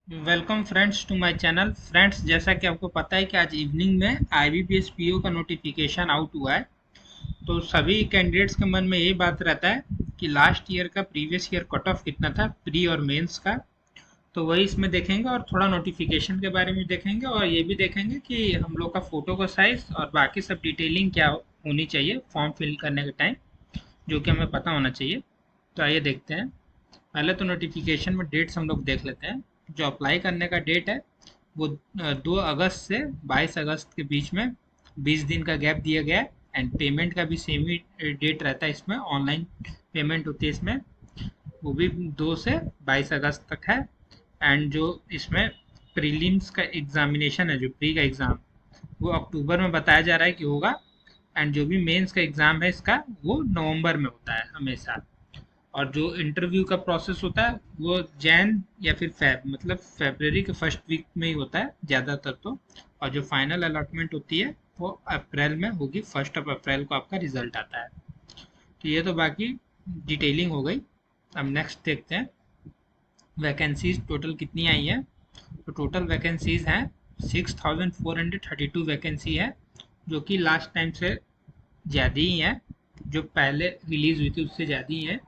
Welcome friends to my channel. Friends, जैसा कि आपको पता है कि आज इवनिंग में आईबीपीएस पीओ का नोटिफिकेशन आउट हुआ है। तो सभी कैंडिडेट्स के मन में यही बात रहता है कि लास्ट ईयर का प्रीवियस ईयर कट ऑफ कितना था प्री और मेंस का। तो वही इसमें देखेंगे और थोड़ा नोटिफिकेशन के बारे में देखेंगे और ये भी देखेंगे कि हम लोग का फ़ोटो का साइज़ और बाकी सब डिटेलिंग क्या होनी चाहिए फॉर्म फिल करने के टाइम, जो कि हमें पता होना चाहिए। तो आइए देखते हैं। पहले तो नोटिफिकेशन में डेट्स हम लोग देख लेते हैं। जो अप्लाई करने का डेट है वो 2 अगस्त से 22 अगस्त के बीच में 20 दिन का गैप दिया गया है। एंड पेमेंट का भी सेम ही डेट रहता है, इसमें ऑनलाइन पेमेंट होती है इसमें, वो भी 2 से 22 अगस्त तक है। एंड जो इसमें प्रीलिम्स का एग्जामिनेशन है, जो प्री का एग्ज़ाम, वो अक्टूबर में बताया जा रहा है कि होगा। एंड जो भी मेंस का एग्ज़ाम है इसका, वो नवंबर में होता है हमेशा। और जो इंटरव्यू का प्रोसेस होता है वो जैन या फिर फेब, मतलब फेबररी के फर्स्ट वीक में ही होता है ज़्यादातर तो। और जो फाइनल अलॉटमेंट होती है वो अप्रैल में होगी, 1 अप्रैल को आपका रिजल्ट आता है। तो ये तो बाकी डिटेलिंग हो गई। अब नेक्स्ट देखते हैं वैकेंसीज टोटल कितनी आई है। तो टोटल वैकेंसीज हैं 6432 वैकेंसी है, जो कि लास्ट टाइम से ज़्यादा ही है। जो पहले रिलीज़ हुई थी उससे ज़्यादा ही है।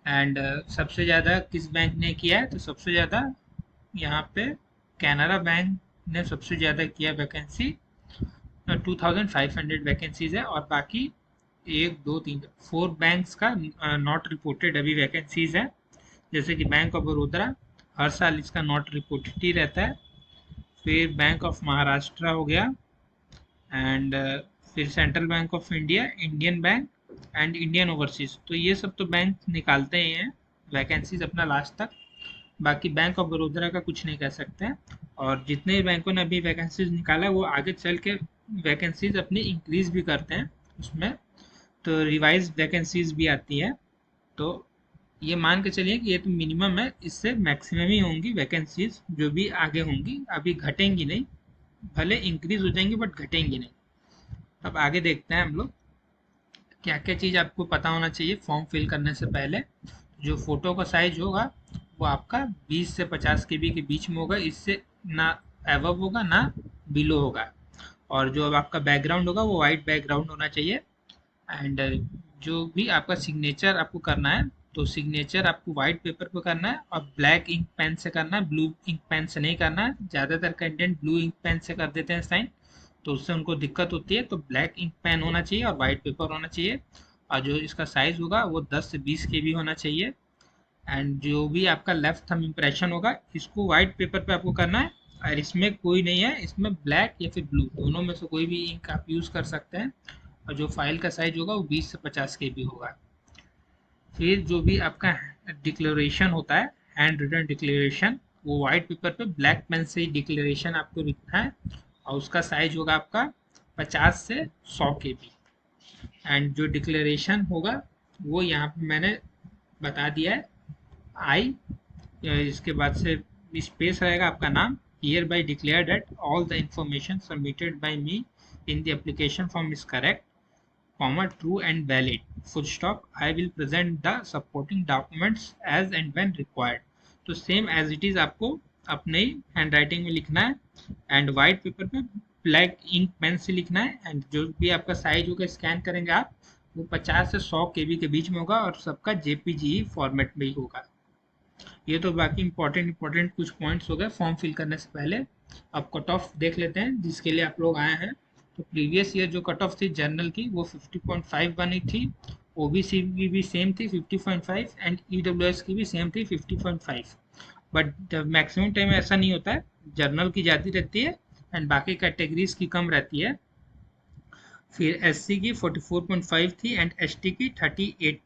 एंड सबसे ज़्यादा किस बैंक ने किया है, तो सबसे ज़्यादा यहाँ पे कैनरा बैंक ने सबसे ज़्यादा किया वैकेंसी। 2500 वैकेंसीज है। और बाकी 1 2 3 4 बैंक्स का नॉट रिपोर्टेड अभी वैकेंसीज है। जैसे कि बैंक ऑफ बड़ौदा, हर साल इसका नॉट रिपोर्टेड ही रहता है। फिर बैंक ऑफ महाराष्ट्र हो गया। एंड फिर central bank of India, Indian bank and Indian overseas. तो ये सब तो बैंक निकालते ही हैं वैकेंसीज अपना लास्ट तक। बाकी बैंक ऑफ बड़ौदा का कुछ नहीं कह सकते हैं। और जितने भी बैंकों ने अभी वैकेंसीज निकाला है वो आगे चल के वैकेंसीज अपनी इंक्रीज भी करते हैं उसमें। तो रिवाइज वैकेंसीज भी आती है। तो ये मान के चलिए कि ये तो मिनिमम है, इससे मैक्सिमम ही होंगी वैकेंसीज जो भी आगे होंगी, अभी घटेंगी नहीं। भले इंक्रीज हो जाएंगी बट घटेंगी नहीं। अब आगे देखते हैं हम लोग क्या क्या चीज़ आपको पता होना चाहिए फॉर्म फिल करने से पहले। जो फोटो का साइज होगा वो आपका 20 से 50 केबी के बीच में होगा, इससे ना एवब होगा ना बिलो होगा। और जो अब आपका बैकग्राउंड होगा वो वाइट बैकग्राउंड होना चाहिए। एंड जो भी आपका सिग्नेचर आपको करना है, तो सिग्नेचर आपको वाइट पेपर पे करना है और ब्लैक इंक पेन से करना है, ब्लू इंक पेन से नहीं करना है। ज़्यादातर कैंडिडेट ब्लू इंक पेन से कर देते हैं साइन, तो उससे उनको दिक्कत होती है। तो ब्लैक इंक पेन होना चाहिए और वाइट पेपर होना चाहिए। और जो इसका साइज़ होगा वो 10 से 20 केबी होना चाहिए। एंड जो भी आपका लेफ्ट थंब इम्प्रेशन होगा इसको वाइट पेपर पे आपको करना है। और इसमें कोई नहीं है, इसमें ब्लैक या फिर ब्लू दोनों में से कोई भी इंक आप यूज़ कर सकते हैं। और जो फाइल का साइज होगा वो 20 से 50 केबी होगा। फिर जो भी आपका डिक्लेरेशन होता है, हैंड रिटन डिक्लेरेशन, वो वाइट पेपर पे ब्लैक पेन से ही डिक्लेरेशन आपको लिखना है। और उसका साइज होगा आपका 50 से 100 केबी। एंड जो डिक्लेरेशन होगा वो यहाँ पे मैंने बता दिया है। आई, इसके बाद से स्पेस रहेगा आपका नाम। Here by declare that all the information submitted by me in the application form is correct, comma, true and valid, full stop. I will present the supporting documents as and when required. तो same as it is आपको अपने hand writing में लिखना है। And white paper पे black ink pen से लिखना है। एंड जो भी आपका साइज होगा स्कैन करेंगे आप, वो 50 से 100 केबी के बीच में होगा और सबका जेपीजी फॉर्मेट में ही होगा। ये तो बाकी इंपॉर्टेंट कुछ पॉइंट्स हो गए फॉर्म फिल करने से पहले। अब कट ऑफ देख लेते हैं जिसके लिए आप लोग आए हैं। तो प्रीवियस ईयर जो कट ऑफ थी जनरल की वो 50.5 बनी थी। ओबीसी की भी सेम थी 50.5 एंड ईडब्ल्यूएस की भी सेम थी 50.5। बट मैक्सिमम टाइम ऐसा नहीं होता है, जनरल की ज़्यादा रहती है एंड बाकी कैटेगरीज की कम रहती है। फिर एससी की 44.5 थी एंड एसटी की 38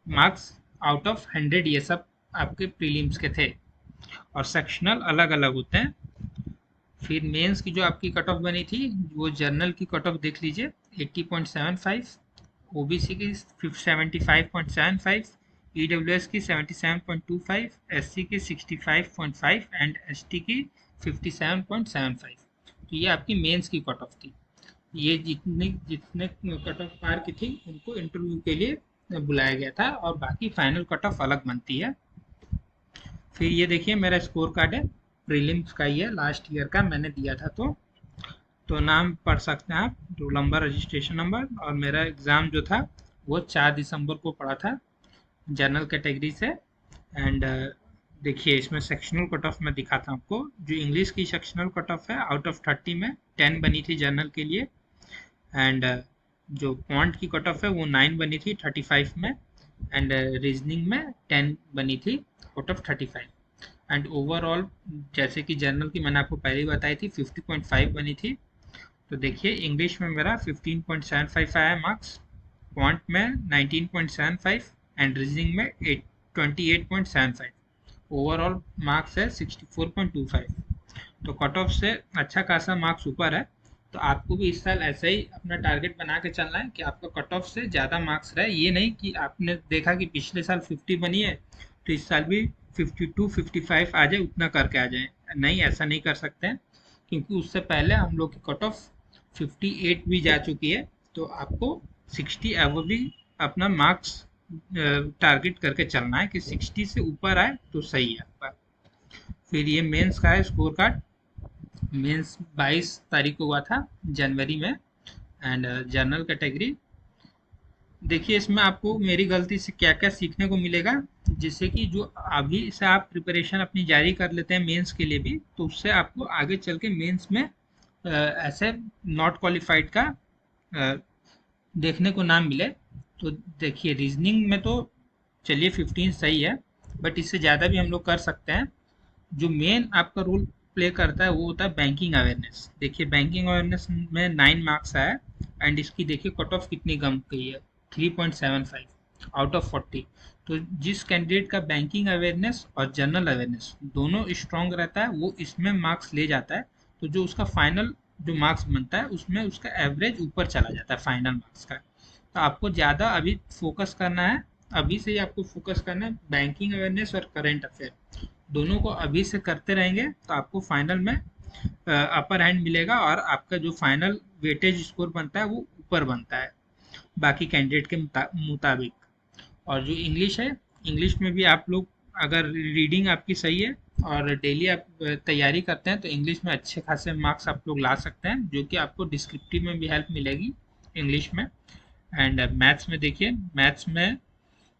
मार्क्स आउट ऑफ 100, ये सब आपके प्रीलिम्स के थे। और सेक्शनल अलग अलग होते हैं। फिर मेंस की जो आपकी कट ऑफ बनी थी, वो जर्नल की कट ऑफ देख लीजिए 80.75, ओबीसी की 75.75, ईडब्ल्यूएस की 77.25, एससी की 65.5 एंड एसटी की 57.75। तो ये आपकी मेंस की कट ऑफ थी। ये जितने जितने कट ऑफ पार की थी उनको इंटरव्यू के लिए बुलाया गया था और बाकी फाइनल कट ऑफ अलग बनती है। फिर ये देखिए मेरा स्कोर कार्ड है। प्रीलिम्स का ही है, लास्ट ईयर का मैंने दिया था। तो नाम पढ़ सकते हैं आप, रोल नंबर, रजिस्ट्रेशन नंबर। और मेरा एग्ज़ाम जो था वो 4 दिसंबर को पड़ा था जनरल कैटेगरी से। एंड देखिए इसमें सेक्शनल कट ऑफ मैं दिखाता हूँ आपको। जो इंग्लिश की सेक्शनल कट ऑफ है, आउट ऑफ 30 में 10 बनी थी जनरल के लिए। एंड जो क्वांट की कट ऑफ है वो 9 बनी थी 35 में। एंड रीजनिंग में 10 बनी थी आउट ऑफ 35। एंड ओवरऑल जैसे कि जनरल की मैंने आपको पहले ही बताई थी 50.5 बनी थी। तो देखिए इंग्लिश में मेरा 15.75 आया मार्क्स, क्वांट में 19.75 एंड रीजनिंग में 28.75। ओवरऑल मार्क्स है 64.25। तो कट ऑफ से अच्छा खासा मार्क्स ऊपर है। तो आपको भी इस साल ऐसा ही अपना टारगेट बना के चलना है कि आपका कट ऑफ से ज़्यादा मार्क्स रहे। ये नहीं कि आपने देखा कि पिछले साल 50 बनी है तो इस साल भी 52 55 आ जाए, उतना करके आ जाए। नहीं, ऐसा नहीं कर सकते हैं, क्योंकि उससे पहले हम लोग की कट ऑफ 58 भी जा चुकी है। तो आपको 60 एवो भी अपना मार्क्स टारगेट करके चलना है कि 60 से ऊपर आए तो सही है आपका। फिर ये मेंस का है स्कोर कार्ड। मेंस 22 तारीख को हुआ था जनवरी में। एंड जनरल कैटेगरी देखिए, इसमें आपको मेरी गलती से क्या क्या सीखने को मिलेगा, जिससे कि जो अभी से आप प्रिपरेशन अपनी जारी कर लेते हैं मेंस के लिए भी, तो उससे आपको आगे चल के मेंस में ऐसे नॉट क्वालिफाइड का देखने को ना मिले। तो देखिए रीजनिंग में तो चलिए 15 सही है, बट इससे ज़्यादा भी हम लोग कर सकते हैं। जो मेन आपका रोल प्ले करता है वो होता है बैंकिंग अवेयरनेस। देखिए बैंकिंग अवेयरनेस में 9 मार्क्स आया। एंड इसकी देखिए कट ऑफ कितनी कम गई है, 3.75 आउट ऑफ 40। तो जिस कैंडिडेट का बैंकिंग अवेयरनेस और जनरल अवेयरनेस दोनों स्ट्रॉन्ग रहता है वो इसमें मार्क्स ले जाता है। तो जो उसका फाइनल जो मार्क्स बनता है उसमें उसका एवरेज ऊपर चला जाता है फाइनल मार्क्स का। तो आपको ज़्यादा अभी फोकस करना है, अभी से ही आपको फोकस करना है बैंकिंग अवेयरनेस और करंट अफेयर दोनों को। अभी से करते रहेंगे तो आपको फाइनल में अपर हैंड मिलेगा और आपका जो फाइनल वेटेज स्कोर बनता है वो ऊपर बनता है बाकी कैंडिडेट के मुताबिक। और जो इंग्लिश है, इंग्लिश में भी आप लोग अगर रीडिंग आपकी सही है और डेली आप तैयारी करते हैं तो इंग्लिश में अच्छे खासे मार्क्स आप लोग ला सकते हैं, जो कि आपको डिस्क्रिप्टिव में भी हेल्प मिलेगी इंग्लिश में। एंड मैथ्स में देखिए, मैथ्स में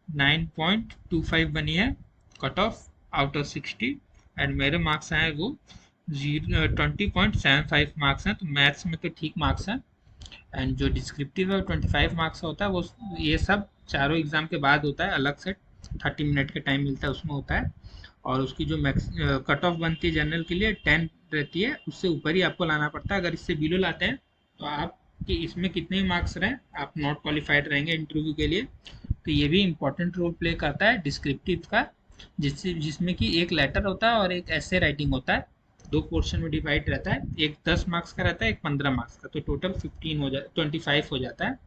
9.25 बनी है cut off out of 60। And मेरे मार्क्स आए वो 20.75 मार्क्स हैं। तो मैथ्स में तो ठीक मार्क्स हैं। एंड जो डिस्क्रिप्टिव है 25 मार्क्स का होता है, वो ये सब चारों एग्जाम के बाद होता है, अलग से 30 मिनट का टाइम मिलता है उसमें होता है। और उसकी जो मैक्स कट ऑफ बनती है जनरल के लिए 10 रहती है, उससे ऊपर ही आपको लाना पड़ता है। अगर इससे बिलो लाते हैं तो आपके इसमें कितने मार्क्स रहें आप नॉट क्वालिफाइड रहेंगे इंटरव्यू के लिए। तो ये भी इंपॉर्टेंट रोल प्ले करता है डिस्क्रिप्टिव का, जिसमें कि एक लेटर होता है और एक ऐसे राइटिंग होता है। 2 पोर्शन में डिवाइड रहता है, एक 10 मार्क्स का रहता है, एक 15 मार्क्स का। तो टोटल 25 हो जाता है।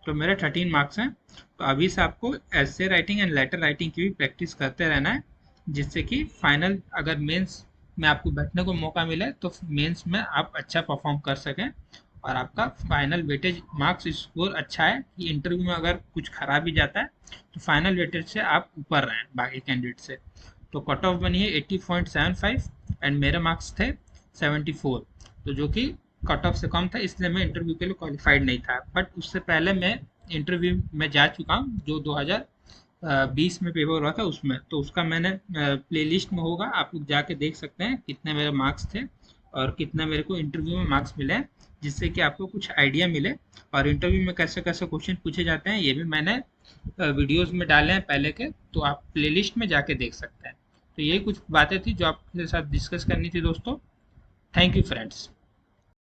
तो मेरे 13 मार्क्स हैं। तो अभी से आपको ऐसे राइटिंग एंड लेटर राइटिंग की भी प्रैक्टिस करते रहना है, जिससे कि फाइनल अगर मेंस में आपको बैठने को मौका मिले तो मेंस में आप अच्छा परफॉर्म कर सकें और आपका फाइनल वेटेज मार्क्स स्कोर अच्छा है कि इंटरव्यू में अगर कुछ खराब भी जाता है तो फाइनल वेटेज से आप ऊपर रहें बाकी कैंडिडेट से। तो कट ऑफ बनी है 80.75 एंड मेरे मार्क्स थे 74। तो जो कि कट ऑफ से कम था, इसलिए मैं इंटरव्यू के लिए क्वालिफाइड नहीं था। बट उससे पहले मैं इंटरव्यू में जा चुका हूँ जो 2020 में पेपर हुआ था उसमें। तो उसका मैंने प्लेलिस्ट में होगा, आप लोग जाके देख सकते हैं कितने मेरे मार्क्स थे और कितना मेरे को इंटरव्यू में मार्क्स मिले हैं, जिससे कि आपको कुछ आइडिया मिले। और इंटरव्यू में कैसे कैसे क्वेश्चन पूछे जाते हैं ये भी मैंने वीडियोस में डाले हैं पहले के, तो आप प्लेलिस्ट में जाके देख सकते हैं। तो यही कुछ बातें थी जो आपके साथ डिस्कस करनी थी दोस्तों। Thank you friends.